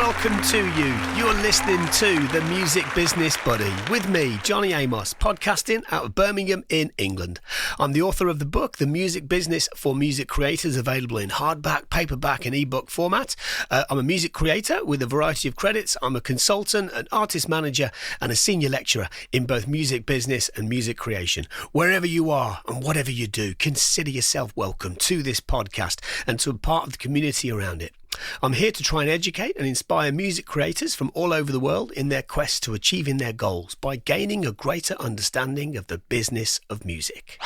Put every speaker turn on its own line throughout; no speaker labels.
welcome to you. You're listening to The Music Business Buddy with me, Johnny Amos, podcasting out of Birmingham in England. I'm the author of the book, The Music Business for Music Creators, available in hardback, paperback and ebook format. I'm a music creator with a variety of credits. I'm a consultant, an artist manager and a senior lecturer in both music business and music creation. Wherever you are and whatever you do, consider yourself welcome to this podcast and to a part of the community around it. I'm here to try and educate and inspire music creators from all over the world in their quest to achieving their goals by gaining a greater understanding of the business of music.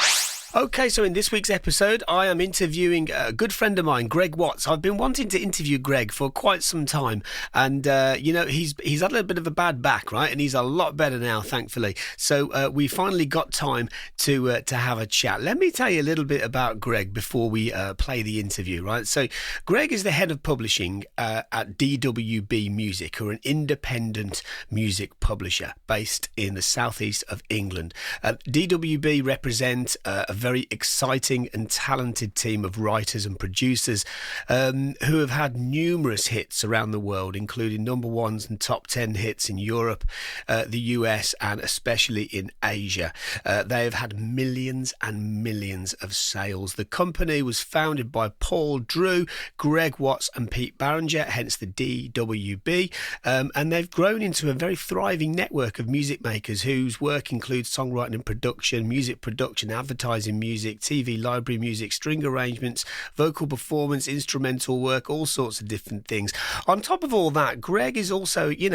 Okay, so in this week's episode, I am interviewing a good friend of mine, Greig Watts. I've been wanting to interview Greig for quite some time, and he's had a little bit of a bad back, right? And he's a lot better now, thankfully. So we finally got time to have a chat. Let me tell you a little bit about Greig before we play the interview, right? So Greig is the head of publishing at DWB Music, who are an independent music publisher based in the southeast of England. DWB represent a very exciting and talented team of writers and producers who have had numerous hits around the world, including number ones and top 10 hits in Europe, the US, and especially in Asia. They have had millions and millions of sales. The company was founded by Paul Drew, Greig Watts and Pete Barringer, hence the DWB, and they've grown into a very thriving network of music makers whose work includes songwriting and production, music production, advertising music, TV, library music, string arrangements, vocal performance, instrumental work, all sorts of different things. On top of all that, Greig is also, he's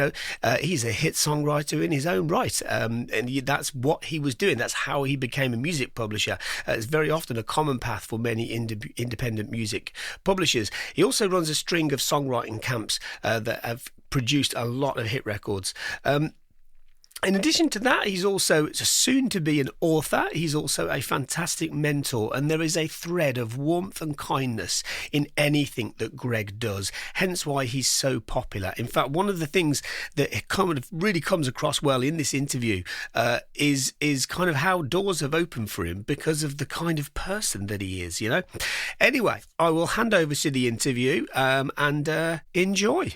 a hit songwriter in his own right, and that's what he was doing. That's how he became a music publisher. It's very often a common path for many independent music publishers. He also runs a string of songwriting camps that have produced a lot of hit records. In addition to that, he's also soon to be an author. He's also a fantastic mentor, and there is a thread of warmth and kindness in anything that Greig does, hence why he's so popular. In fact, one of the things that really comes across well in this interview is kind of how doors have opened for him because of the kind of person that he is, Anyway, I will hand over to the interview and enjoy.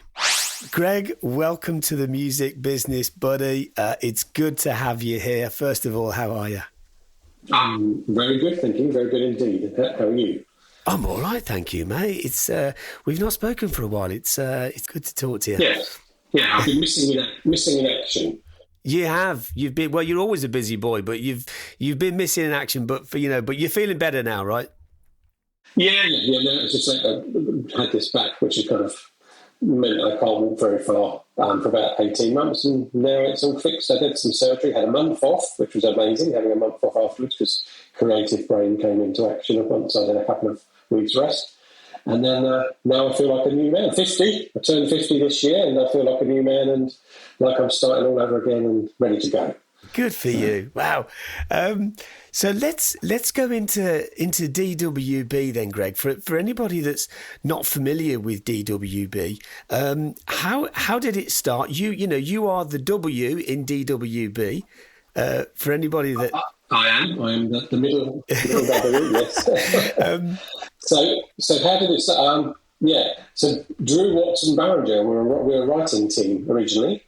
Greig, welcome to the Music Business Buddy. It's good to have you here. First of all, how are you?
I'm very good, thank you. Very good indeed. How are you?
I'm all right, thank you, mate. It's we've not spoken for a while. It's good to talk to you.
Yeah. I've been missing in action.
You have. You've been. Well, you're always a busy boy, but you've been missing in action. But but you're feeling better now, right?
Yeah. No, it's just like I had this back, which is kind of meant I can't walk very far for about 18 months, and now it's all fixed. I did some surgery, had a month off, which was amazing, having a month off afterwards, because creative brain came into action once I had a couple of weeks rest. And then now I feel like a new man. 50, I turned 50 this year, and I feel like a new man and like I'm starting all over again and ready to go.
Good for you. Wow. So let's go into DWB then, Greig. For anybody that's not familiar with DWB, how did it start? You are the W in DWB. For anybody that
I am the middle W. Yes. So how did it start? So Drew, Watts and Barringer were a writing team originally.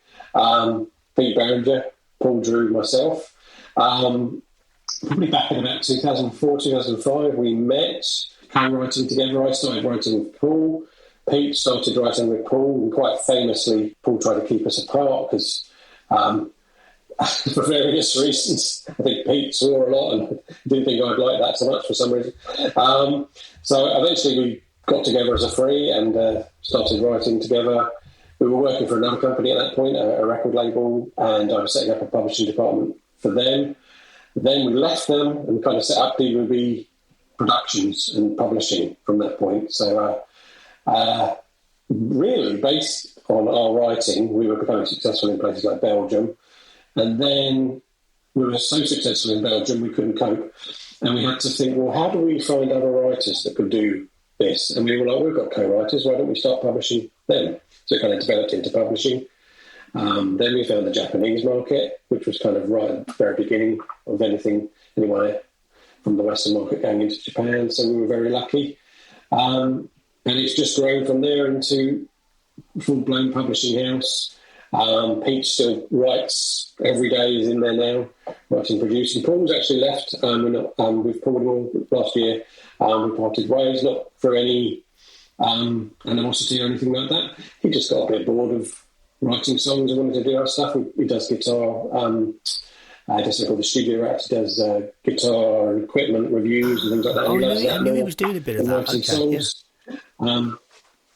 Pete Barringer, Paul Drew, myself. Probably back in about 2004, 2005, we met, co-writing together. I started writing with Paul. Pete started writing with Paul, and quite famously, Paul tried to keep us apart because, for various reasons, I think Pete swore a lot and didn't think I'd like that so much for some reason. So eventually we got together as a three and started writing together. We were working for another company at that point, a record label, and I was setting up a publishing department for them. Then we left them and kind of set up DWB Productions and publishing from that point. So really, based on our writing, we were becoming successful in places like Belgium. And then we were so successful in Belgium, we couldn't cope. And we had to think, well, how do we find other writers that could do this? And we were like, we've got co-writers, why don't we start publishing them? So it kind of developed into publishing. Then we found the Japanese market, which was kind of right at the very beginning of anyone from the Western market going into Japan. So we were very lucky. And it's just grown from there into full-blown publishing house. Pete still writes every day, is in there now, writing, producing. Paul's actually left. We're not, with Paul last year. We parted ways, not for any animosity or anything like that. He just got a bit bored of writing songs and wanted to do other stuff. He does guitar. He does something called the Studio Rat. He does guitar and equipment reviews and things like that.
I knew he was doing a bit of that.
Writing songs. Yeah.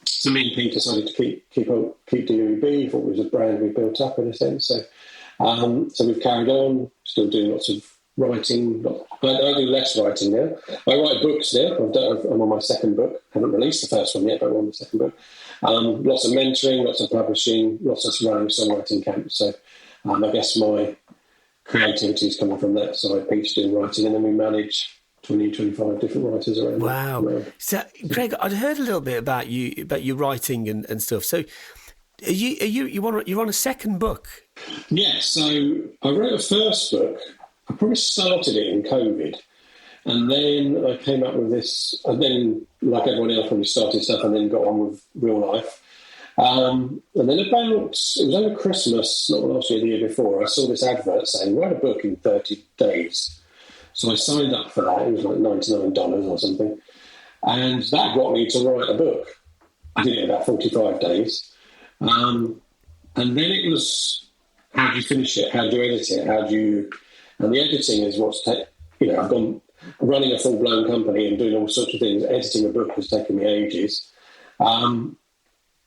So me and Pete decided to keep DWB. Thought it was a brand we built up in a sense. So we've carried on, still doing lots of writing. I do less writing now. I write books now. I'm on my second book. I haven't released the first one yet, but I'm on the second book. Lots of mentoring, lots of publishing, lots of running songwriting camps. So I guess my creativity is coming from that side. Pete's doing writing, and then we manage 20, 25 different writers around.
Wow. So, Greig, I'd heard a little bit about your writing and stuff. So, you're on a second book?
Yeah. So I wrote a first book. I probably started it in COVID, and then I came up with this. And then, like everyone else, probably started stuff and then got on with real life. And then it was over Christmas, not last year, the year before. I saw this advert saying write a book in 30 days. So I signed up for that. It was like $99 or something. And that got me to write a book. I did it in about 45 days. And then it was, how do you finish it? How do you edit it? And the editing is I've gone running a full-blown company and doing all sorts of things. Editing a book has taken me ages. And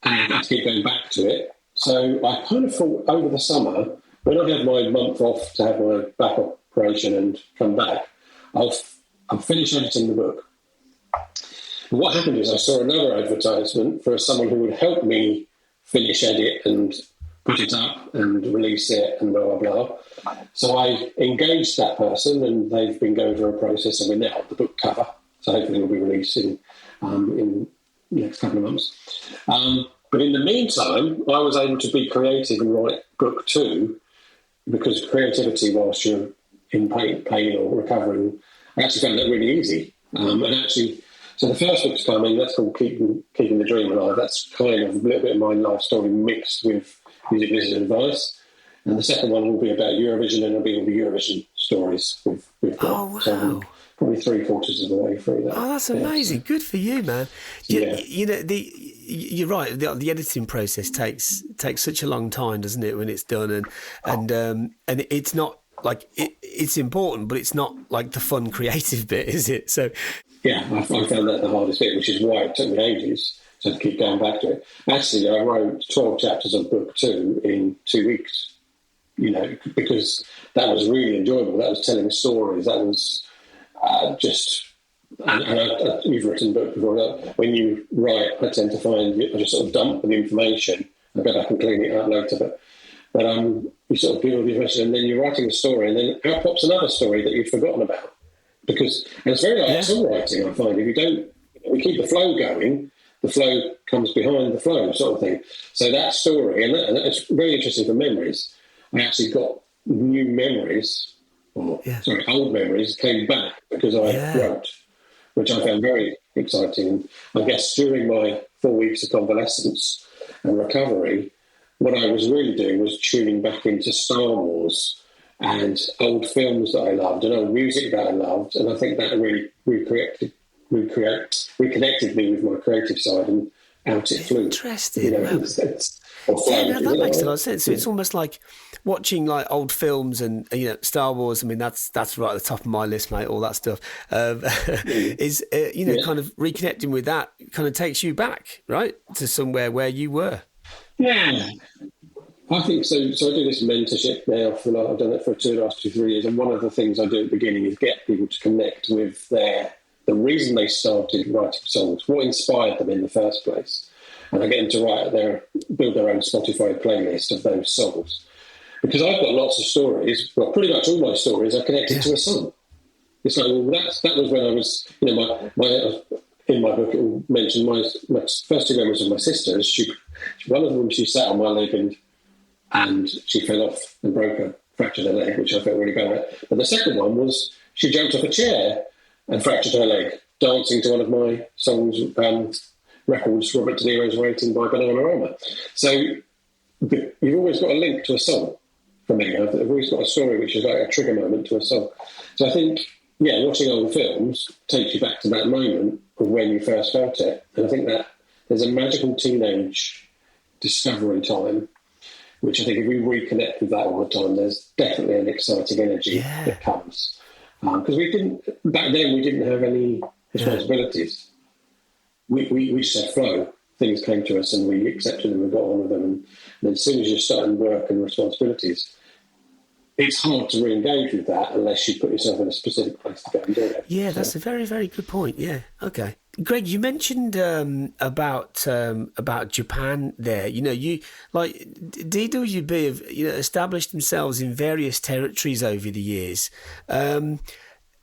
I had to keep going back to it. So I kind of thought over the summer, when I had my month off to have my back operation and come back, I'll finish editing the book. And what happened is I saw another advertisement for someone who would help me finish edit and put it up and release it and blah, blah, blah. So I engaged that person, and they've been going through a process, and we're now at the book cover. So hopefully we'll be releasing in the next couple of months. But in the meantime, I was able to be creative and write book 2, because creativity, whilst you're in pain or recovering, I actually found that really easy. So the first book's coming, that's called Keeping the Dream Alive. That's kind of a little bit of my life story mixed with music business advice. And the second one will be about Eurovision, and it'll be all the Eurovision stories we've got.
Oh, wow.
So probably 3/4 of the way through that.
Oh, that's amazing. Good for you, man. You know, you're right. The editing process takes such a long time, doesn't it, when it's done? And it's not like it's important, but it's not like the fun, creative bit, is it? So,
yeah, I found that the hardest bit, which is why it took me ages to keep going back to it. Actually, I wrote 12 chapters of book 2 in 2 weeks. Because that was really enjoyable. That was telling stories. That was you've written books before. When you write, I tend to find I just sort of dump the information. I go back and clean it out later. But you sort of deal with the information, and then you're writing a story, and then out pops another story that you've forgotten about. And it's very like songwriting, I find. If we keep the flow going, the flow comes behind the flow, sort of thing. So that story, and it's very interesting for memories. I actually got new memories, old memories came back because I wrote, which I found very exciting. And I guess during my 4 weeks of convalescence and recovery, what I was really doing was tuning back into Star Wars and old films that I loved and old music that I loved. And I think that really reconnected me with my creative side, and out it flew.
Interesting. That makes a lot of sense. So it's almost like watching like old films and Star Wars. I mean, that's right at the top of my list, mate. All that stuff kind of reconnecting with that kind of takes you back, right, to somewhere where you were.
Yeah, I think so. So I do this mentorship now I've done it for 2.5 to 3 years, and one of the things I do at the beginning is get people to connect with the reason they started writing songs, what inspired them in the first place. And I get them to build their own Spotify playlist of those songs. Because I've got lots of stories, well, pretty much all my stories are connected to a song. It's like, well, that was when I was, in my book it will mention my first 2 memories of my sister. One of them, she sat on my leg and she fell off and fractured her leg, which I felt really bad at. But the second one was she jumped off a chair and fractured her leg, dancing to one of my songs, records Robert De Niro's Waiting by Bananarama. So you've always got a link to a song for me. I've always got a story which is like a trigger moment to a song. So I think, watching old films takes you back to that moment of when you first felt it. And I think that there's a magical teenage discovery time, which I think if we reconnect with that all the time, there's definitely an exciting energy that comes. Because back then we didn't have any responsibilities. We just had flow. Things came to us and we accepted them and got on with them. And then as soon as you're starting work and responsibilities, it's hard to re-engage with that unless you put yourself in a specific place to go and do it.
Yeah, that's a very, very good point. Yeah, okay. Greg, you mentioned about Japan there. You like DWB have established themselves in various territories over the years.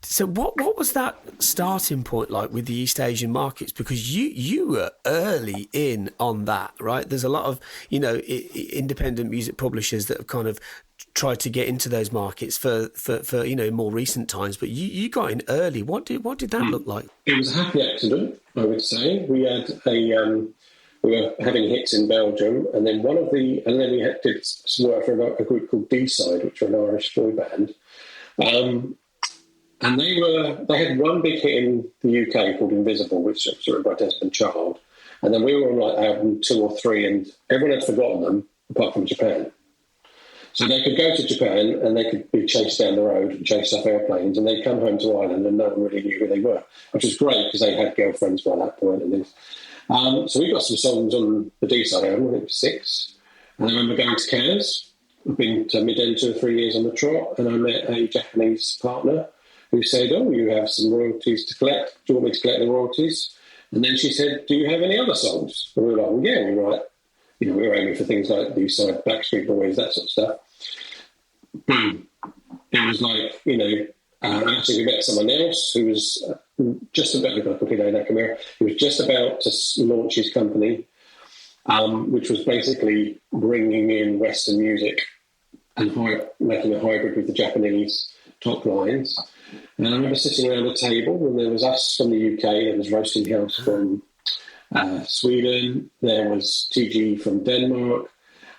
So what was that starting point like with the East Asian markets? Because you were early in on that, right? There's a lot of independent music publishers that have kind of tried to get into those markets for more recent times, but you got in early. What did that look like?
It was a happy accident, I would say. We had we were having hits in Belgium, and then did some work for a group called D-Side, which are an Irish boy band. And they had one big hit in the UK called Invisible, which was written by Desmond Child. And then we were on like album 2 or 3, and everyone had forgotten them, apart from Japan. So they could go to Japan and they could be chased down the road and chased off airplanes, and they'd come home to Ireland and no one really knew who they were, which was great because they had girlfriends by that point and things. So we got some songs on the D-Side album, I think it was 6. And I remember going to Cannes. I've been to Mid-End 2 or 3 years on the trot, and I met a Japanese partner who said, you have some royalties to collect. Do you want me to collect the royalties? And then she said, do you have any other songs? And we were like, well, yeah, we write. We were aiming for things like B-Side, Backstreet Boys, that sort of stuff. Boom. It was like, actually we met someone else who was just about, he was just about to launch his company, which was basically bringing in Western music and making a hybrid with the Japanese top lines. And I remember sitting around a table, and there was us from the UK, there was Roasting House from Sweden, there was TG from Denmark,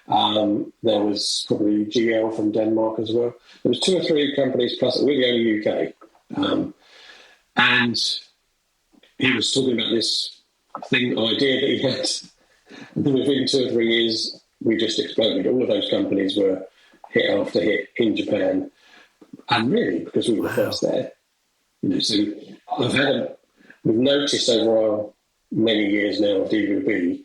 there was probably GL from Denmark as well. There was 2 or 3 companies, plus we're the only UK. And he was talking about this idea that he had. And then within 2 or 3 years, we just exploded. All of those companies were hit after hit in Japan. And really, because we were first there. So we've noticed over our many years now of DWB,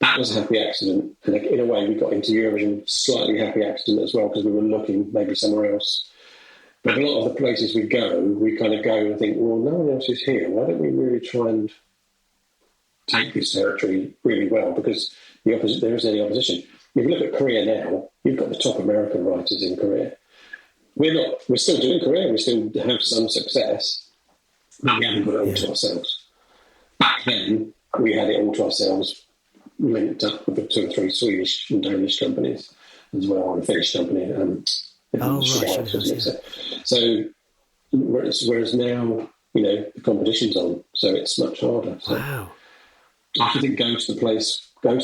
that was a happy accident. And in a way, we got into Eurovision, slightly happy accident as well, because we were looking maybe somewhere else. But a lot of the places we kind of go and think, well, no one else is here. Why don't we really try and take this territory really well? Because there isn't any opposition. If you look at Korea now, you've got the top American writers in Korea. We're still doing Korea, we still have some success, but we haven't got it all to ourselves. Back then, we had it all to ourselves, linked up with 2 or 3 Swedish and Danish companies as well, and a Finnish company. So, whereas now, the competition's on, so it's much harder. So
wow.
I think go to the place where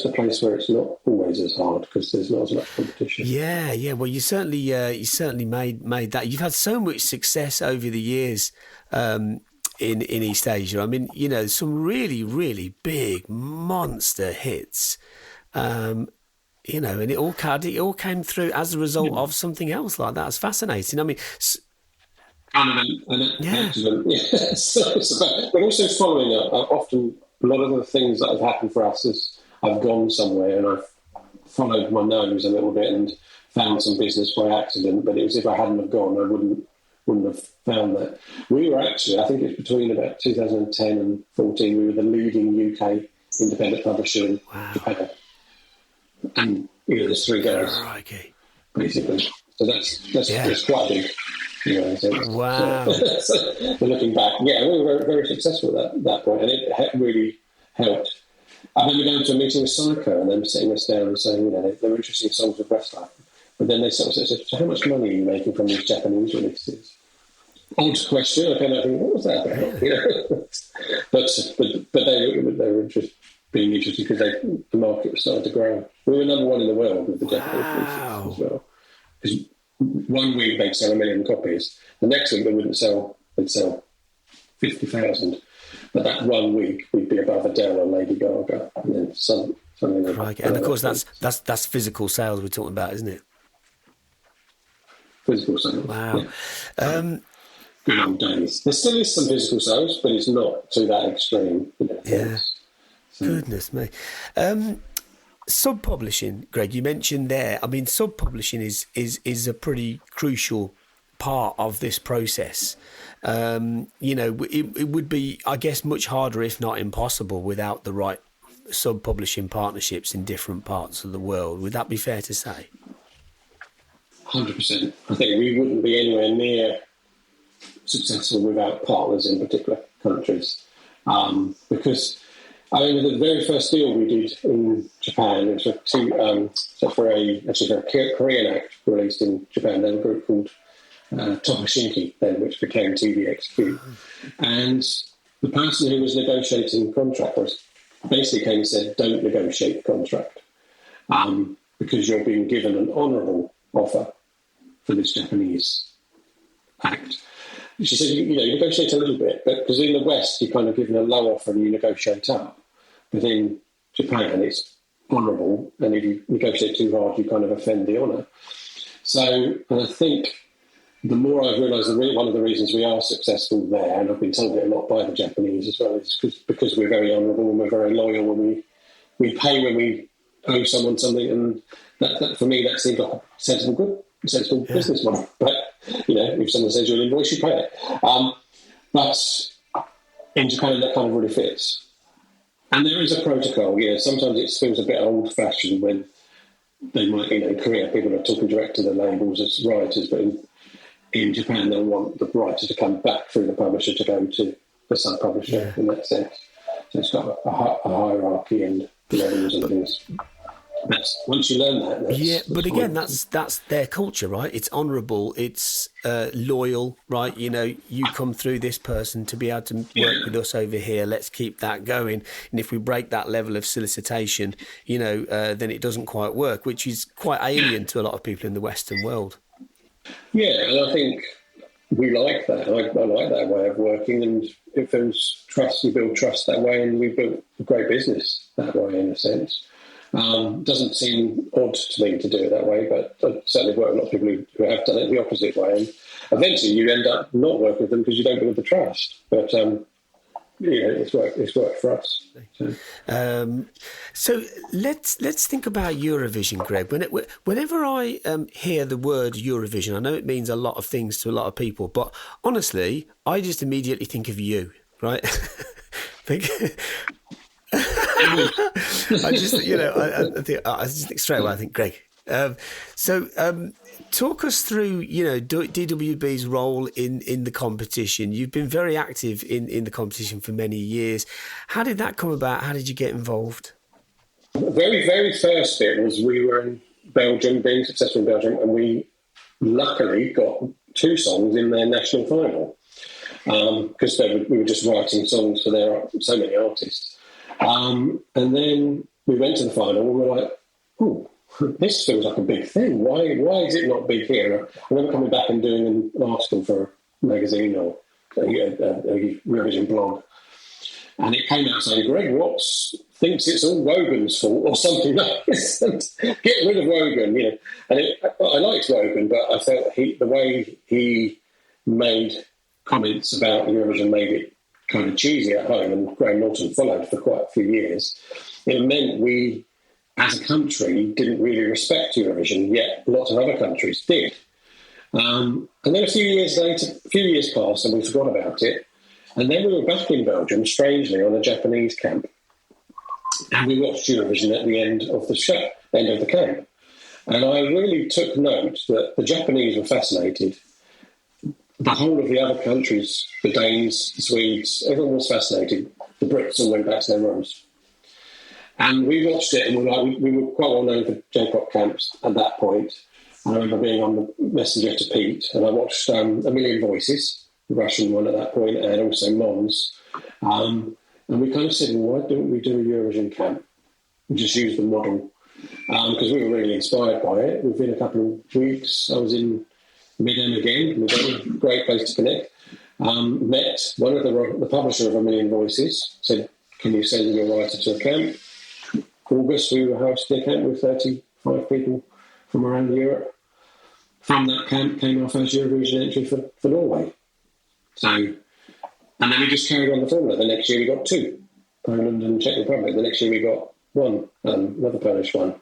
it's not always as hard, because there's not as much competition.
Yeah. Well, you certainly made that. You've had so much success over the years in East Asia. I mean, some really, really big monster hits. And it all came through as a result of something else like that. It's fascinating. I mean,
kind of an accident. But also following up. Often, a lot of the things that have happened for us is I've gone somewhere and I've followed my nose a little bit and found some business by accident. But it was if I hadn't have gone, I wouldn't have found that. We were actually, I think it's between about 2010 and 14, we were the leading UK independent publisher in Japan. And there's 3 guys, basically. So that's quite big.
Wow.
So looking back, we were very, very successful at that point, and it really helped. I remember going to a meeting with Psycho and them sitting us down and saying, they were interested in songs of Westlife. But then they sort of said, so how much money are you making from these Japanese releases? Odd question. I kind of think, what was that about? But they were interested. being interested because the market was starting to grow. We were number one in the world with the Japanese releases as well. Because 1 week they'd sell 1 million copies. The next week they'd sell 50,000. But that 1 week we'd be above Adele or Lady Gaga, and then something.
Right. And of course that's physical sales we're talking about, isn't it?
Physical sales.
Wow.
Yeah. Good old days. There still is some physical sales, but it's not to that extreme.
Yeah. So. Goodness me. Sub-publishing, Greg, you mentioned there. I mean, sub-publishing is a pretty crucial part of this process. It would be, I guess, much harder, if not impossible, without the right sub-publishing partnerships in different parts of the world. Would that be fair to say?
100%. I think we wouldn't be anywhere near successful without partners in particular countries. Because the very first deal we did in Japan, it was for a Korean act released in Japan. There was a group called Tohoshinki then, which became TVXQ. And the person who was negotiating the contract basically came and said, don't negotiate the contract because you're being given an honourable offer for this Japanese act. She said, you negotiate a little bit, but because in the West, you're kind of given a low offer and you negotiate up. But in Japan, it's honourable, and if you negotiate too hard, you kind of offend the honour. So, and I think the more I've realised one of the reasons we are successful there, and I've been told it a lot by the Japanese as well, is because we're very honourable and we're very loyal, and we pay when we owe someone something, and that for me, that seems like a sensible business model. But, if someone sends you an invoice, you pay it. But in Japan, that kind of really fits. And there is a protocol, sometimes it feels a bit old-fashioned when they might, in Korea, people are talking direct to the labels as writers, but in Japan, they'll want the writer to come back through the publisher to go to the sub-publisher in that sense. So it's got a hierarchy and levels and things. Once you learn that,
but again, that's their culture, right? It's honourable, it's loyal, right? You come through this person to be able to work with us over here. Let's keep that going. And if we break that level of solicitation, then it doesn't quite work, which is quite alien to a lot of people in the Western world.
Yeah, and I think we like that. I like that way of working, and it feels trust. You build trust that way, and we built a great business that way, in a sense. Doesn't seem odd to me to do it that way, but I've certainly worked with a lot of people who have done it the opposite way. And eventually you end up not working with them because you don't build the trust. But, it's worked for us.
So let's think about Eurovision, Greg. Whenever I hear the word Eurovision, I know it means a lot of things to a lot of people, but honestly, I just immediately think of you, right? I just think straight away. I think Greg. Talk us through, DWB's role in the competition. You've been very active in the competition for many years. How did that come about? How did you get involved?
The very, very first bit was we were in Belgium, being successful in Belgium, and we luckily got 2 songs in their national final because we were just writing songs for so many artists. And then we went to the final and we were like, oh, this feels like a big thing. Why is it not big here? I remember coming back and doing an article for a magazine or a Eurovision blog. And it came out saying, Greig Watts thinks it's all Wogan's fault or something like this. Get rid of Wogan, And I liked Wogan, but I felt the way he made comments about Eurovision made it kind of cheesy at home, and Graham Norton followed for quite a few years. It meant we, as a country, didn't really respect Eurovision, yet lots of other countries did. And then a few years passed and we forgot about it. And then we were back in Belgium, strangely, on a Japanese camp. And we watched Eurovision at the end of the camp. And I really took note that the Japanese were fascinated. The whole of the other countries, the Danes, the Swedes, everyone was fascinated. The Brits all went back to their rooms. And we watched it, and we were quite well known for J-pop camps at that point. I remember being on the messenger to Pete, and I watched A Million Voices, the Russian one at that point, and also Mons. And we kind of said, well, why don't we do a Eurovision camp? We just use the model. Because we were really inspired by it. Within a couple of weeks, I was in Midden again. Midden, great place to connect. Met one of the publisher of A Million Voices, said, can you send your writer to a camp? August, we were hosting a camp with 35 people from around Europe. From that camp came our first Eurovision entry for Norway. So, and then we just carried on the formula. The next year we got 2, Poland and Czech Republic. The next year we got 1, another Polish one.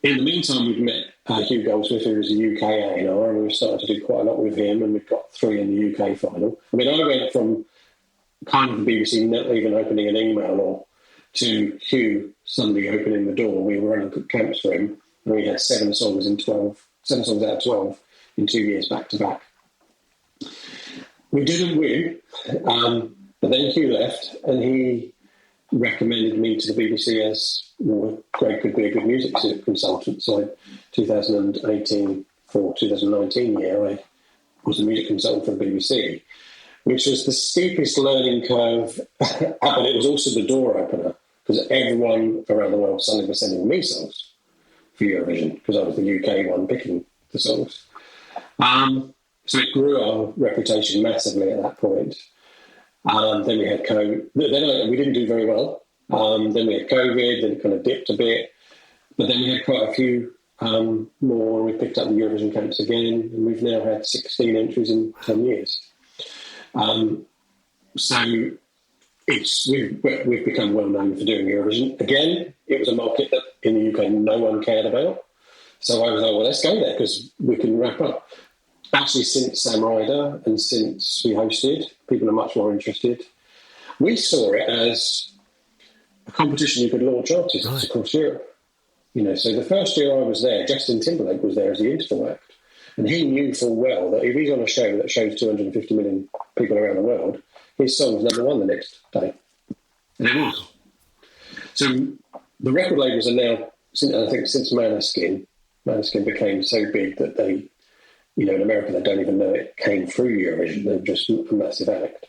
In the meantime, we've met Hugh Goldsmith, who was a UK A&R, and we were starting to do quite a lot with him, and we've got 3 in the UK final. I mean, I went from kind of the BBC not even opening an email or to Hugh suddenly opening the door. We were running camps for him, and we had 7 songs out of 12 in 2 years back to back. We didn't win, but then Hugh left, and he recommended me to the BBC as, well, Greig could be a good music consultant. So in 2018 for 2019 year, I was a music consultant for the BBC, which was the steepest learning curve, but it was also the door opener, because everyone around the world suddenly was sending me songs for Eurovision, because I was the UK one picking the songs. So it grew our reputation massively at that point. Then we had COVID. Then we didn't do very well. Then we had COVID, then it kind of dipped a bit. But then we had quite a few more. We picked up the Eurovision camps again, and we've now had 16 entries in 10 years. So we've become well known for doing Eurovision. Again, it was a market that in the UK no one cared about. So I was like, well, let's go there because we can wrap up. Actually, since Sam Ryder and since we hosted, people are much more interested. We saw it as a competition you could launch artists across Europe. So the first year I was there, Justin Timberlake was there as the interval act. And he knew full well that if he's on a show that shows 250 million people around the world, his song's #1 the next day. And it was. So the record labels are now, I think since Maneskin became so big that they, in America, they don't even know it came through Eurovision. They're just a massive act.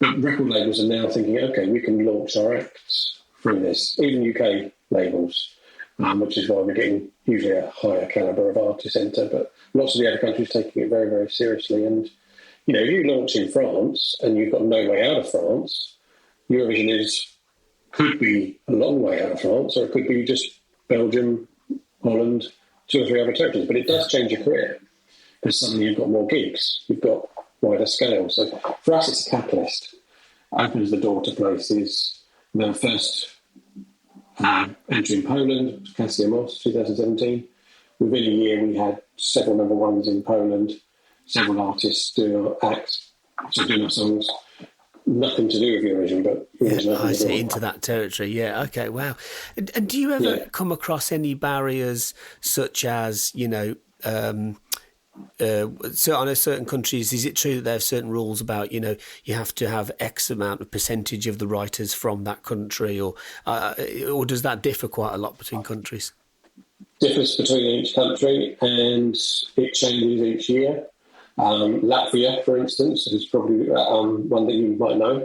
But record labels are now thinking, okay, we can launch our acts through this, even UK labels, which is why we're getting usually a higher calibre of artist enter. But lots of the other countries taking it very, very seriously. And, if you launch in France and you've got no way out of France, Eurovision could be a long way out of France, or it could be just Belgium, Holland, 2 or 3 other territories. But it does change your career, because suddenly you've got more gigs, you've got wider scale. So for us, it's a catalyst. Opens the door to places. The first entry in Poland, Cassia Moss, 2017. Within a year, we had several #1s in Poland, several artists doing our acts, so doing our songs. Nothing to do with Eurovision, but
I see, into that territory. Yeah, okay, wow. And do you ever come across any barriers, such as, so I know certain countries, is it true that there are certain rules about, you have to have X amount of percentage of the writers from that country, or does that differ quite a lot between countries?
Differs between each country, and it changes each year. Latvia, for instance, is probably one that you might know.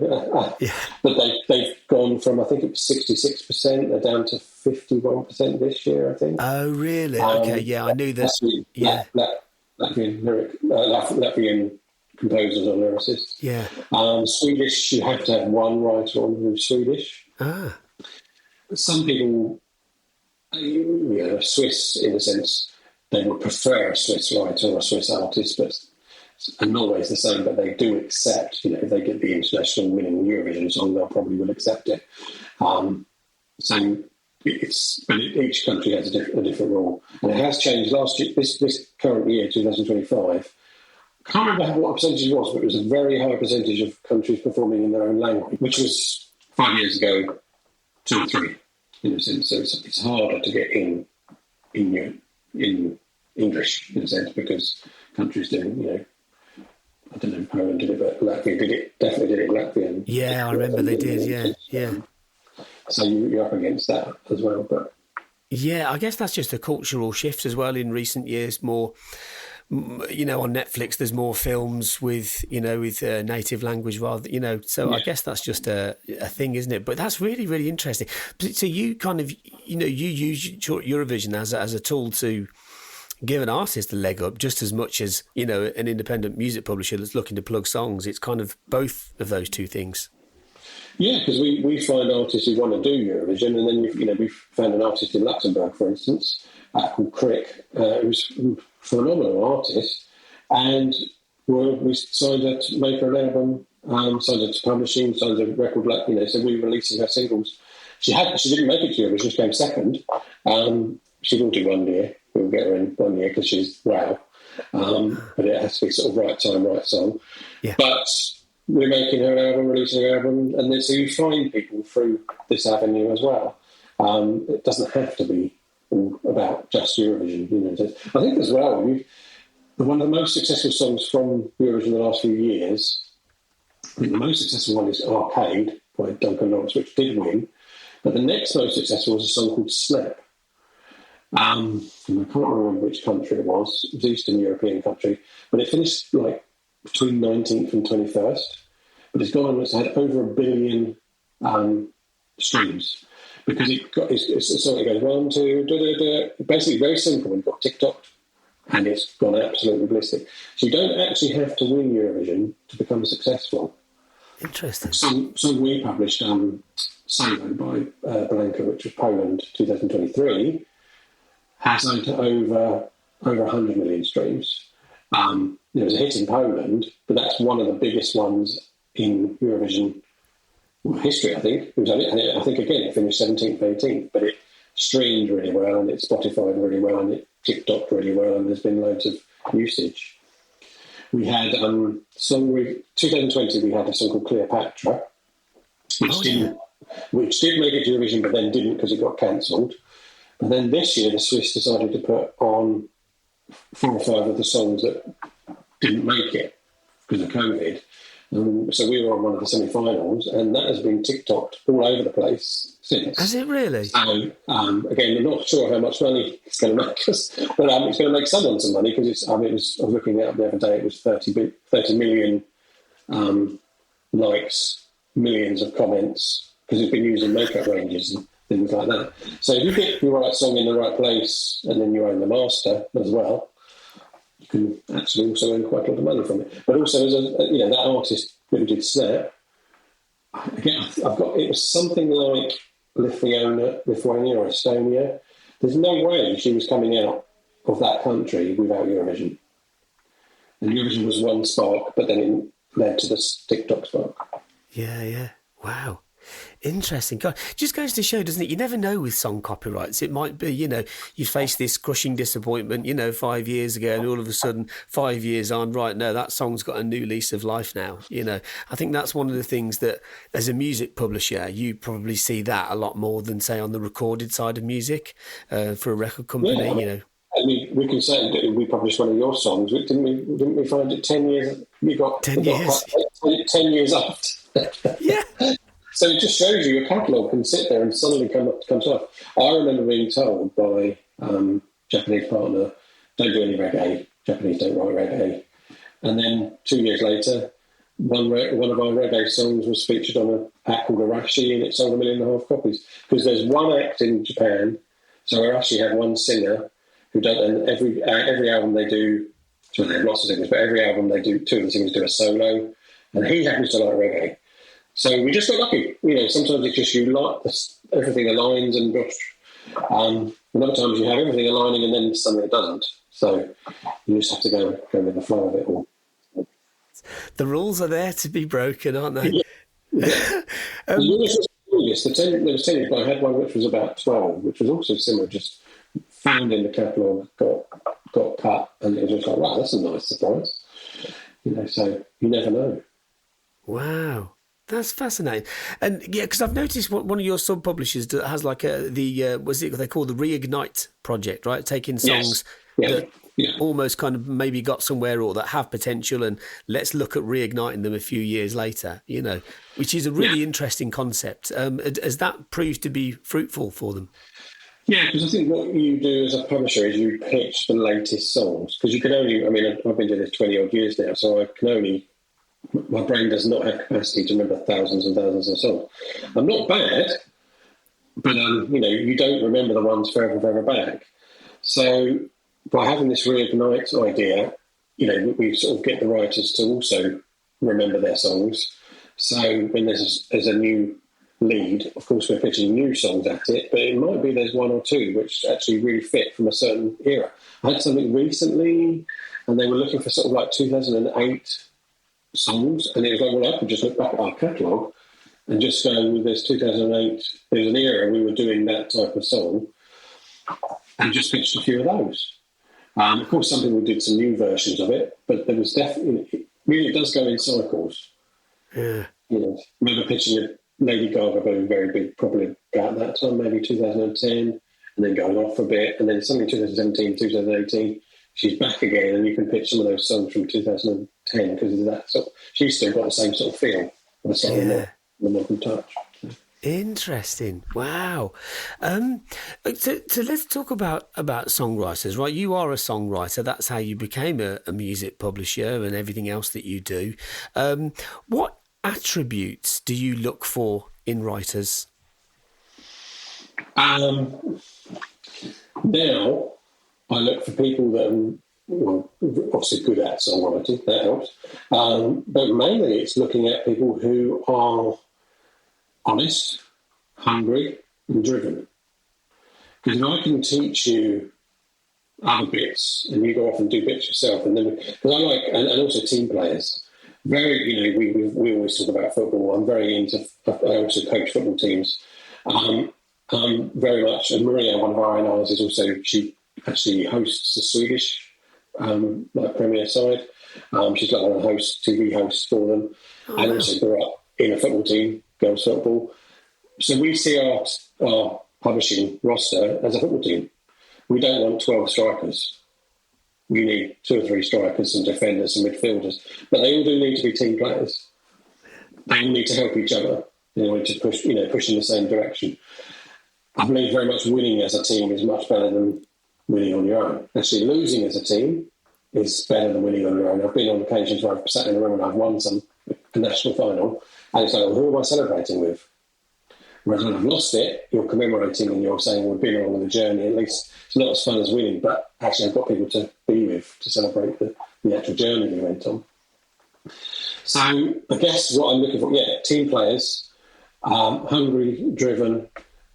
But they've gone from, I think it was 66%, they're down to 51% this year, I think.
Oh, really? Okay, yeah, I knew that.
Latvian composers or lyricists.
Yeah.
Swedish, you have to have one writer on who's Swedish. Some people, Swiss, in a sense, they would prefer a Swiss writer or a Swiss artist, and Norway's the same, but they do accept, if they get the international winning Eurovision song, they'll probably will accept it. But each country has a different rule, and it has changed last year. This current year, 2025, I can't remember what percentage it was, but it was a very high percentage of countries performing in their own language, which was 5 years ago 2 or 3, in a sense. So it's harder to get in English, in a sense, because countries do, I don't know if Poland did it, but Latvia definitely did it in Latvian.
Yeah, I remember they did, yeah.
So you're up against that as well. But
yeah, I guess that's just a cultural shift as well in recent years, more on Netflix, there's more films with native language rather, so I guess that's just a thing, isn't it? But that's really, really interesting. So you kind of, you use Eurovision as a tool to give an artist a leg up just as much as, an independent music publisher that's looking to plug songs. It's kind of both of those two things.
Yeah, because we find artists who want to do Eurovision, and then we've found an artist in Luxembourg, for instance, called Greig, who's a phenomenal artist, and we signed her to make her an album, signed her to publishing, signed a record, so we were releasing her singles. She didn't make it to Eurovision, she came second. She will do one year. We'll get her in one year because she's wow. But it has to be sort of right time, right song. Yeah. But we're making her album, releasing her album, and then so you find people through this avenue as well. It doesn't have to be all about just Eurovision. I think as well, one of the most successful songs from Eurovision in the last few years, I think the most successful one is Arcade by Duncan Lawrence, which did win. But the next most successful was a song called Snap. And I can't remember which country it was. It was an Eastern European country. But it finished between 19th and 21st. But it's gone on, it's had over 1 billion streams. Because it's a song that goes 1, 2, da, da, da. Basically very simple. You've got TikTok and it's gone absolutely ballistic. So you don't actually have to win Eurovision to become successful.
Interesting.
Song we published, Solo by Blanka, which was Poland 2023, has over 100 million streams. It was a hit in Poland, but that's one of the biggest ones in Eurovision history, I think. I think, again, it finished 17th, 18th, but it streamed really well, and it Spotified really well, and it TikToked really well, and there's been loads of usage. We had 2020. We had a song called Cleopatra, which did make it to Eurovision, but then didn't because it got cancelled. And then this year, the Swiss decided to put on 4 or 5 of the songs that didn't make it because of COVID. So we were on one of the semi-finals, and that has been TikToked all over the place since.
Has it really?
So, again, I'm not sure how much money it's going to make us, but it's going to make someone some money because I was looking at it the other day, it was 30 million likes, millions of comments, because it's been used in makeup ranges and things like that. So if you get the right song in the right place and then you own the master as well, you can actually also earn quite a lot of money from it. But also, as that artist who did Snap, again, it was something like Lithuania or Estonia. There's no way she was coming out of that country without Eurovision. And Eurovision was one spark, but then it led to this TikTok spark.
Yeah. Wow. Interesting. God, just goes to show, doesn't it? You never know with song copyrights. It might be, you face this crushing disappointment, 5 years ago, and all of a sudden, 5 years on, right, no, that song's got a new lease of life now. I think that's one of the things that, as a music publisher, you probably see that a lot more than, say, on the recorded side of music for a record company,
I mean, we can say that we published one of your songs, didn't we find it 10 years? We got 10 years. 10 years after.
Yeah.
So it just shows you your catalogue can sit there and suddenly comes off. I remember being told by Japanese partner, don't do any reggae. Japanese don't write reggae. And then 2 years later, one of our reggae songs was featured on an act called Arashi, and it sold 1.5 million copies. Because there's one act in Japan, so Arashi had one singer who does, and every album they do, so they have lots of singers, but every album they do, 2 of the singers do a solo, and he happens to like reggae. So we just got lucky. Sometimes it's just everything aligns and other times you have everything aligning and then something that doesn't. So you just have to go with the flow of it all.
The rules are there to be broken, aren't they?
Yeah. There was 10 years, but I had one which was about 12, which was also similar, just found in the catalogue, got cut, and it was just like, wow, that's a nice surprise. So you never know.
Wow. That's fascinating. And yeah, because I've noticed one of your sub-publishers that has like what's it they call the Reignite project, right? Taking songs that almost kind of maybe got somewhere or that have potential, and let's look at reigniting them a few years later, which is a really interesting concept. Has that proved to be fruitful for them?
Yeah, because I think what you do as a publisher is you pitch the latest songs. Because you can only, I mean, I've been doing this 20 odd years now, so I can only, my brain does not have capacity to remember thousands and thousands of songs. I'm not bad, but, you don't remember the ones further back. So by having this reignite idea, we sort of get the writers to also remember their songs. So when there's a new lead, of course we're pitching new songs at it, but it might be there's one or two which actually really fit from a certain era. I had something recently and they were looking for sort of like 2008 songs, and it was like, well, I could just look back at our catalogue and just go, there's 2008, there's an era we were doing that type of song, and just pitched a few of those. Of course, some people did some new versions of it, but there was definitely, music does go in cycles.
Yeah.
Remember pitching a Lady Gaga being very big, probably about that time, maybe 2010, and then going off a bit, and then something 2017, 2018, she's back again, and you can pitch some of those songs from 2010 because of that. So she's still got the same sort of feel, of a song the modern touch.
Interesting. Wow. So let's talk about songwriters, right? You are a songwriter. That's how you became a music publisher and everything else that you do. What attributes do you look for in writers?
Now, I look for people that are, obviously good at songwriting, that helps. But mainly it's looking at people who are honest, hungry, and driven. Because if I can teach you other bits, and you go off and do bits yourself, and then because I like, and also team players. Very, we always talk about football. I'm very into. I also coach football teams. Very much, and Maria, one of our NRs, is also, she actually hosts the Swedish Premier side. She's like a TV host for them, and also grew up in a football team, girls football. So we see our publishing roster as a football team. We don't want 12 strikers. We need 2 or 3 strikers, some defenders, some midfielders, but they all do need to be team players. They all need to help each other in order to push in the same direction. I believe very much winning as a team is much better than winning on your own. Actually, losing as a team is better than winning on your own. I've been on occasions where I've sat in a room and I've won a national final, and it's like, well, who am I celebrating with? Whereas when I've lost it, you're commemorating and you're saying, we've been along with the journey. At least it's not as fun as winning, but actually I've got people to be with to celebrate the actual journey we went on. So I guess what I'm looking for, team players, hungry, driven,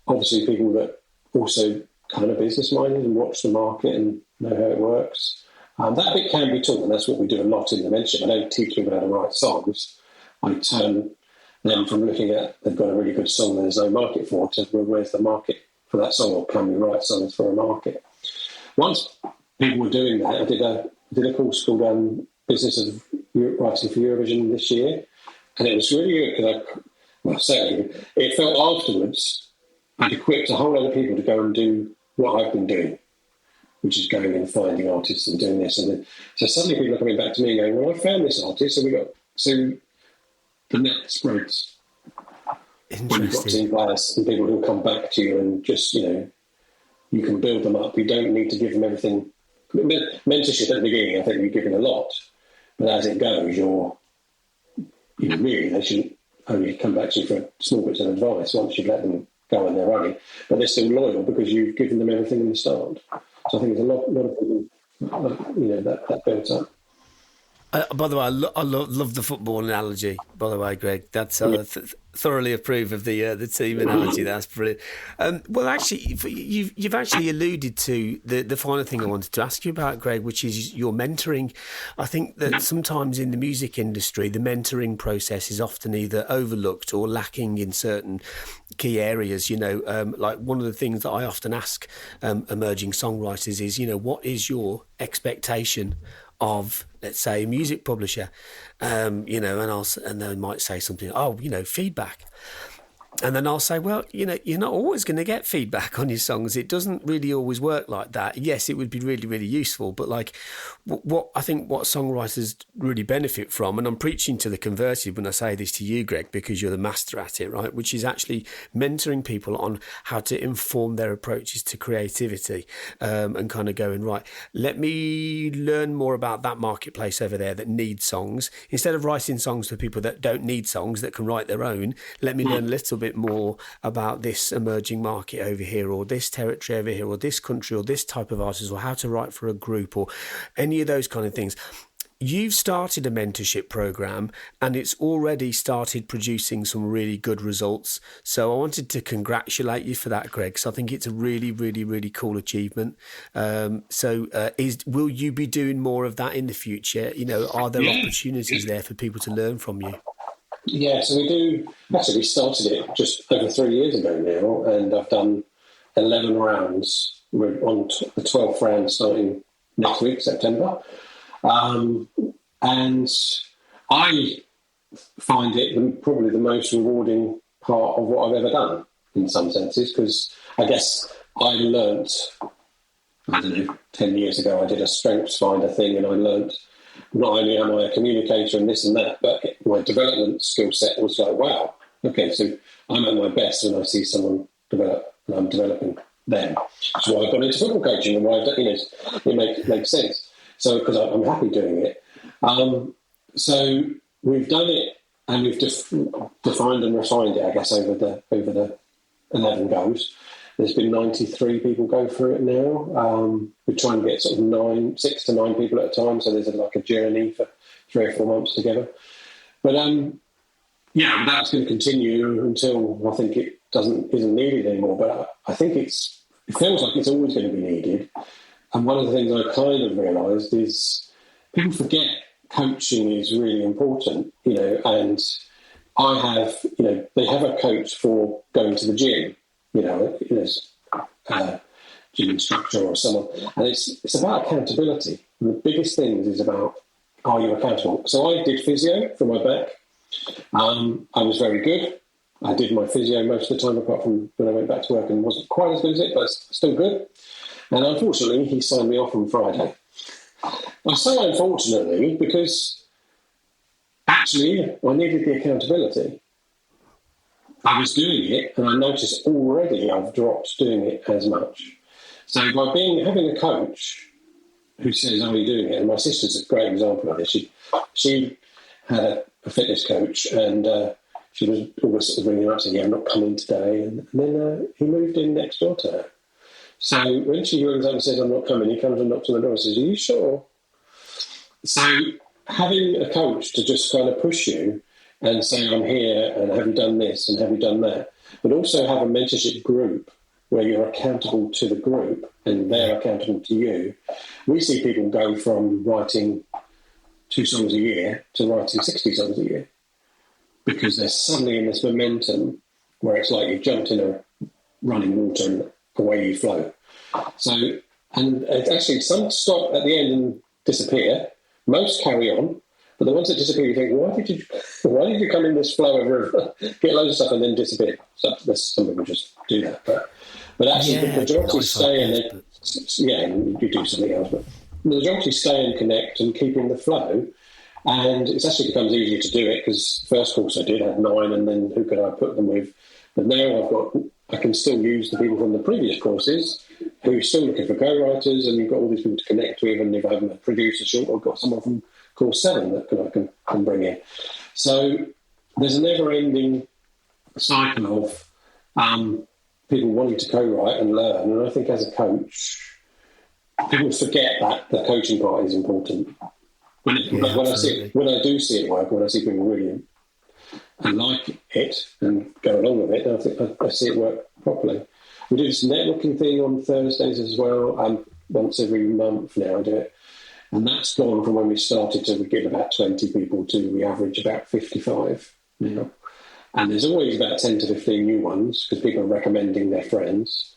obviously people that also kind of business-minded and watch the market and know how it works. That bit can be taught, and that's what we do a lot in the mentorship. I don't teach people how to write songs. I turn them from looking at, they've got a really good song there's no market for, to where's the market for that song, or can we write songs for a market? Once people were doing that, I did a course called Business of Writing for Eurovision this year, and it was really good because it felt afterwards I'd equipped a whole lot of people to go and do what I've been doing, which is going and finding artists and doing this. And then, so suddenly people are coming back to me and going, well, I found this artist, so the net spreads. When you've got team players and people who come back to you and just, you can build them up. You don't need to give them everything. Mentorship at the beginning, I think you're giving a lot. But as it goes, really, they shouldn't only come back to you for small bits of advice once you've let them go on their own. But they're still loyal because you've given them everything in the start. So I think there's a lot of people, that builds up.
By the way, I love the football analogy. By the way, Greg, that's thoroughly approve of the team analogy. That's brilliant. Well, actually, you've actually alluded to the final thing I wanted to ask you about, Greg, which is your mentoring. I think that sometimes in the music industry, the mentoring process is often either overlooked or lacking in certain key areas. Like one of the things that I often ask emerging songwriters is, what is your expectation of, let's say, a music publisher, and they might say something, feedback. And then I'll say, well, you're not always going to get feedback on your songs. It doesn't really always work like that. Yes, it would be really, really useful. But like what I think what songwriters really benefit from, and I'm preaching to the converted when I say this to you, Greg, because you're the master at it, right? Which is actually mentoring people on how to inform their approaches to creativity, and kind of going, right, let me learn more about that marketplace over there that needs songs. Instead of writing songs for people that don't need songs, that can write their own, let me learn a little bit more about this emerging market over here, or this territory over here, or this country, or this type of artist, or how to write for a group, or any of those kind of things. You've started a mentorship program and it's already started producing some really good results. So I wanted to congratulate you for that, Greg. So I think it's a really, really, really cool achievement. Will you be doing more of that in the future? Are there opportunities there for people to learn from you?
Yeah, so we do. Actually, we started it just over 3 years ago now, and I've done 11 rounds. We're on the 12th round starting next week, September. And I find it probably the most rewarding part of what I've ever done, in some senses, because I guess I learnt, 10 years ago, I did a strengths finder thing, and I learnt not only am I a communicator and this and that, but my development skill set was like, wow, okay, so I'm at my best when I see someone develop, and I'm developing them. That's why I've gone into football coaching, and why it makes sense. So, because I'm happy doing it. So we've done it, and we've defined and refined it, I guess, over the 11 goes. There's been 93 people go through it now. We try and get sort of 6 to 9 people at a time, so there's like a journey for 3 or 4 months together. But that's going to continue until I think it isn't needed anymore. But I think it feels like it's always going to be needed. And one of the things I kind of realised is people forget coaching is really important, and I have, they have a coach for going to the gym, a gym instructor or someone, and it's about accountability. And the biggest thing is about, are you accountable? So I did physio for my back. I was very good. I did my physio most of the time, apart from when I went back to work and wasn't quite as good as it, but still good. And unfortunately, he signed me off on Friday. I say unfortunately because actually I needed the accountability. I was doing it, and I noticed already I've dropped doing it as much. So by having a coach who says, "Are you doing it?" And my sister's a great example of this. She had a fitness coach, and she was always sort of ringing up saying, "Yeah, I'm not coming today." And then he moved in next door to her. So when she rings up and says, "I'm not coming," he comes and knocks on the door and says, "Are you sure?" So having a coach to just kind of push you and say, "I'm here, and have you done this, and have you done that?" But also have a mentorship group where you're accountable to the group and they're accountable to you. We see people go from writing 2 songs a year to writing 60 songs a year because they're suddenly in this momentum where it's like you've jumped in a running water and away you flow. So, and actually some stop at the end and disappear. Most carry on, but the ones that disappear, you think, why did you come in this flow of river, get loads of stuff and then disappear? So some people just do that, but actually the majority stay and you do something else. But the majority stay and connect and keep in the flow, and it actually becomes easier to do it because first course I did I had 9, and then who could I put them with? But now I can still use the people from the previous courses who are still looking for co-writers, and you've got all these people to connect with, and if I haven't a producer short, I've got someone from course 7 that I can bring in. So there's a never-ending cycle of people wanting to co-write and learn, and I think as a coach, people forget that the coaching part is important. When I do see it work, when I see people really like it and go along with it, I think I see it work properly. We do this networking thing on Thursdays as well. Once every month now I do it. And that's gone from when we started to we get about 20 people to we average about 55 now. And there's always about 10 to 15 new ones because people are recommending their friends.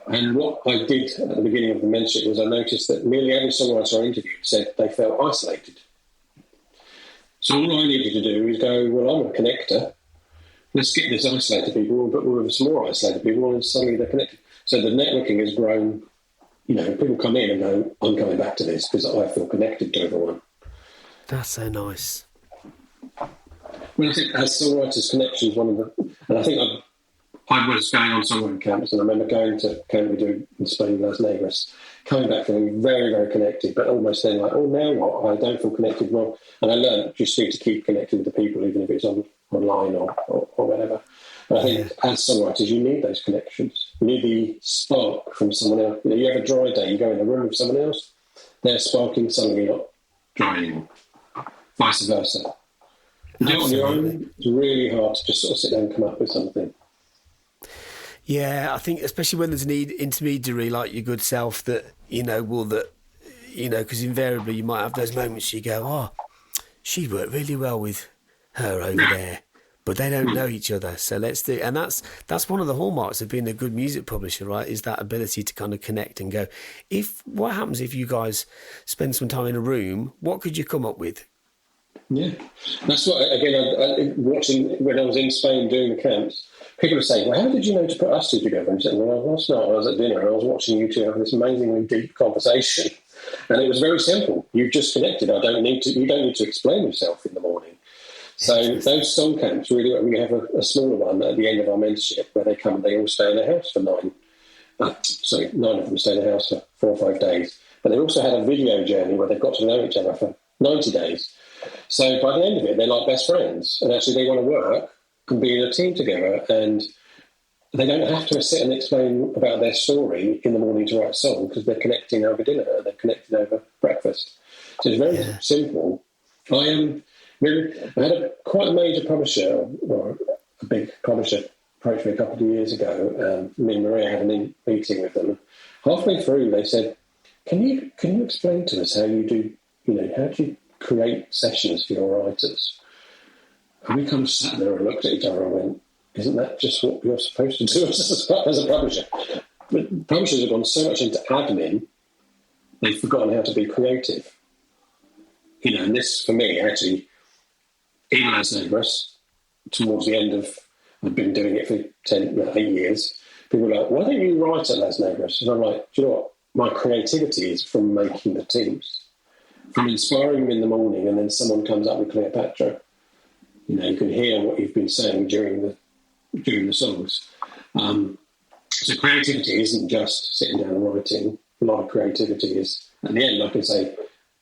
And what I did at the beginning of the mentorship was I noticed that nearly every songwriter I interviewed said they felt isolated. So all I needed to do is go, well, I'm a connector. let's get this isolated people and put with some more isolated people, and suddenly they're connected. So the networking has grown. People come in and go, I'm coming back to this because I feel connected to everyone.
That's so nice.
Well, I think as songwriters, connection is one of the... And I think I was going on songwriting camps, and I remember going to camp we do in Spain, Las Negras, coming back feeling very, very connected, but almost then like, oh, now what? I don't feel connected. Well, and I learned just need to keep connecting with the people, even if it's online or whatever. But I think as songwriters, you need those connections. You need the spark from someone else. You have a dry day, you go in a room with someone else, they're sparking, suddenly you're not drying, vice versa. You do it on your own, it's really hard to just sort of sit down and come up with something.
Yeah, I think especially when there's an intermediary like your good self that, because invariably you might have those moments you go, oh, she worked really well with her over there. But they don't know each other, so let's do. And that's one of the hallmarks of being a good music publisher, right? Is that ability to kind of connect and go. What happens if you guys spend some time in a room? What could you come up with?
Yeah, that's what. Again, I watching when I was in Spain doing the camps, people are saying, "Well, how did you know to put us two together?" And saying, "Well, last night I was at dinner and I was watching you two have this amazingly deep conversation, and it was very simple. You've just connected. You don't need to explain yourself in the morning." So those song camps, really, we have a smaller one at the end of our mentorship where they come and they all stay in the house for 9 of them stay in the house for 4 or 5 days. But they also had a video journey where they've got to know each other for 90 days. So by the end of it, they're like best friends. And actually they want to work and be in a team together. And they don't have to sit and explain about their story in the morning to write a song because they're connecting over dinner, they're connecting over breakfast. So it's very simple. I had quite a major publisher, or a big publisher, approached me a couple of years ago. Me and Maria had a meeting with them. Halfway through, they said, "Can you explain to us how you do? How do you create sessions for your writers?" And we kind of sat there and looked at each other and went, "Isn't that just what you're supposed to do as a publisher?" But publishers have gone so much into admin, they've forgotten how to be creative. And this for me actually. In Las Negras, towards the end of, I've been doing it for 8 years, people are like, "Why don't you write at Las Negras?" And I'm like, "Do you know what? My creativity is from making the teams, from inspiring them in the morning, and then someone comes up with Cleopatra. You can hear what you've been saying during the songs. So creativity isn't just sitting down and writing. A lot of creativity is, at the end, I can say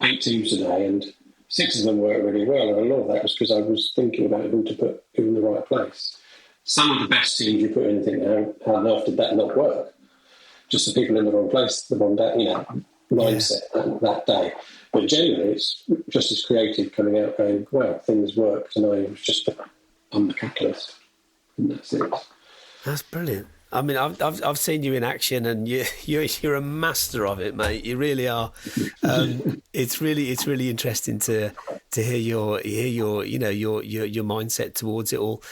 8 teams today, and 6 of them worked really well, and a lot of that was because I was thinking about who to put in the right place. Some of the best teams you put in and think, how on earth did that not work? Just the people in the wrong place, the wrong day, mindset that day. But generally, it's just as creative coming out going, wow, things worked, and I'm the catalyst, and that's it.
That's brilliant. I mean, I've seen you in action, and you're a master of it, mate. You really are. It's really interesting to hear your mindset towards it all.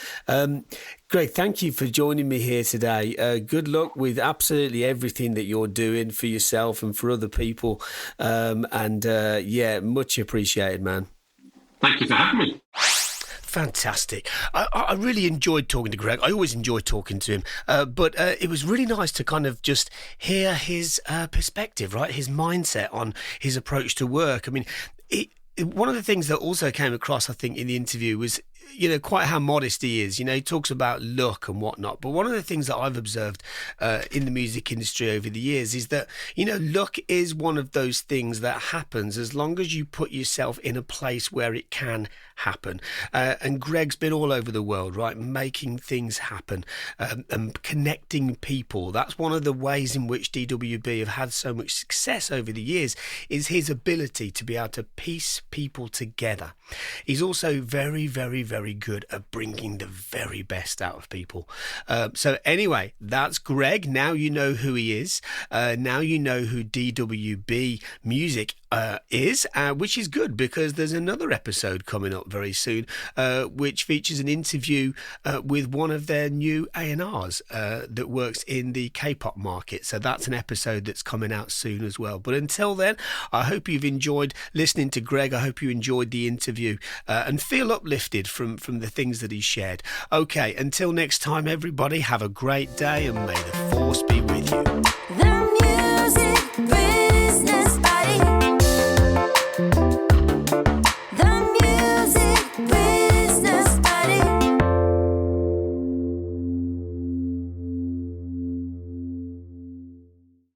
Greig, thank you for joining me here today. Good luck with absolutely everything that you're doing for yourself and for other people. Much appreciated, man.
Thank you for having me.
Fantastic. I really enjoyed talking to Greig. I always enjoy talking to him. But it was really nice to kind of just hear his perspective, right? His mindset on his approach to work. I mean, one of the things that also came across, I think, in the interview was, quite how modest he is. He talks about luck and whatnot. But one of the things that I've observed in the music industry over the years is that, luck is one of those things that happens as long as you put yourself in a place where it can happen. And Greig's been all over the world, right, making things happen and connecting people. That's one of the ways in which DWB have had so much success over the years, is his ability to be able to piece people together. He's also very, very, very good at bringing the very best out of people. So anyway, that's Greig. Now you know who he is. Now you know who DWB Music which is good because there's another episode coming up very soon, which features an interview with one of their new A&Rs that works in the K-pop market. So that's an episode that's coming out soon as well. But until then, I hope you've enjoyed listening to Greig. I hope you enjoyed the interview and feel uplifted from the things that he shared. Okay, until next time, everybody, have a great day and may the force be with you.